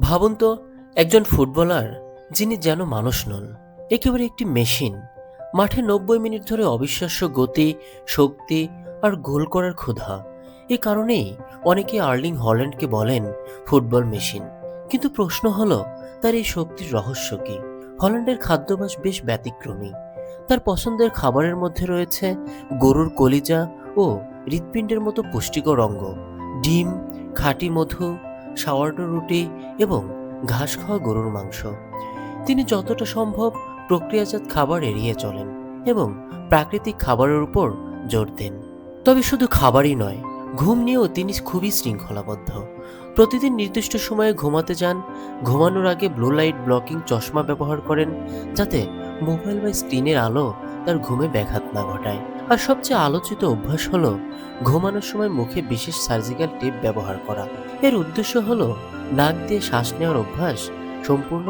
ভাবুন তো, একজন ফুটবলার যিনি যেন মানুষ নন, একেবারে একটি মেশিন, মাঠে 90 মিনিট ধরে অবিশ্বাস্য গতি, শক্তি আর গোল করার ক্ষুধা। এ কারণেই অনেকে আর্লিং হল্যান্ডকে বলেন ফুটবল মেশিন। কিন্তু প্রশ্ন হলো, তার এই শক্তির রহস্য কি? হল্যান্ডের খাদ্যাভ্যাস বেশ ব্যতিক্রমী। তার পছন্দের খাবারের মধ্যে রয়েছে গরুর কলিজা ও হৃৎপিণ্ডের মতো পুষ্টিকর অঙ্গ, ডিম, খাঁটি মধু, সাওয়ারডো রুটি এবং ঘাস খাওয়া গরুর মাংস। তিনি যতটা সম্ভব প্রক্রিয়াজাত খাবার এড়িয়ে চলেন এবং প্রাকৃতিক খাবারের উপর জোর দেন। তবে শুধু খাবারই নয়, ঘুম নিয়েও তিনি খুবই শৃঙ্খলাবদ্ধ। প্রতিদিন নির্দিষ্ট সময়ে ঘুমাতে যান, ঘুমানোর আগে ব্লু লাইট ব্লকিং চশমা ব্যবহার করেন, যাতে মোবাইল বা স্ক্রিনের আলো তার ঘুমে ব্যাঘাত না ঘটায়। আর সবচেয়ে আলোচিত অভ্যাস হলো ঘুমানোর সময় মুখে বিশেষ সার্জিক্যাল টেপ ব্যবহার করা। এর উদ্দেশ্য হলো নাক দিয়ে শ্বাস নেওয়ার অভ্যাস সম্পূর্ণ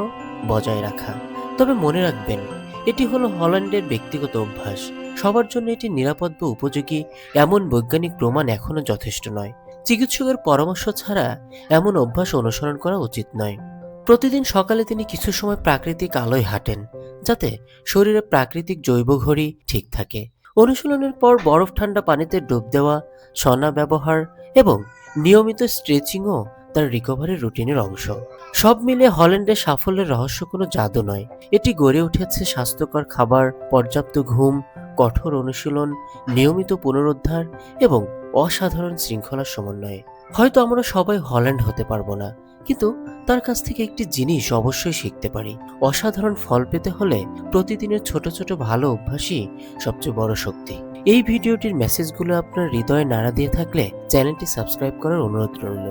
বজায় রাখা। তবে মনে রাখবেন, এটি হলো হল্যান্ডের ব্যক্তিগত অভ্যাস। সবার জন্য এটি নিরাপদ বা উপযোগী এমন বৈজ্ঞানিক প্রমাণ এখনো যথেষ্ট নয়। চিকিৎসকের পরামর্শ ছাড়া এমন অভ্যাস অনুসরণ করা উচিত নয়। প্রতিদিন সকালে তিনি কিছু সময় প্রাকৃতিক আলোয় হাঁটেন, যাতে শরীরে প্রাকৃতিক জৈব ঘড়ি ঠিক থাকে। অনুশীলনের পর বরফ ঠান্ডা পানিতে ডুব দেওয়া, সনা ব্যবহার এবং নিয়মিত স্ট্রেচিংও তার রিকভারির রুটিনের অংশ। সব মিলিয়ে হল্যান্ডের সাফল্যের রহস্য কোনো জাদু নয়, এটি গড়ে উঠেছে স্বাস্থ্যকর খাবার, পর্যাপ্ত ঘুম, কঠোর অনুশীলন, নিয়মিত পুনরুদ্ধার এবং অসাধারণ শৃঙ্খলার সমন্বয়ে। হয়তো আমরা সবাই হল্যান্ড হতে পারবো না, কিন্তু তার কাছ থেকে একটি জিনিস অবশ্যই শিখতে পারি। অসাধারণ ফল পেতে হলে প্রতিদিনের ছোট ছোট ভালো অভ্যাসই সবচেয়ে বড় শক্তি। এই ভিডিওটির মেসেজগুলো আপনার হৃদয়ে নাড়া দিয়ে থাকলে চ্যানেলটি সাবস্ক্রাইব করার অনুরোধ রইল।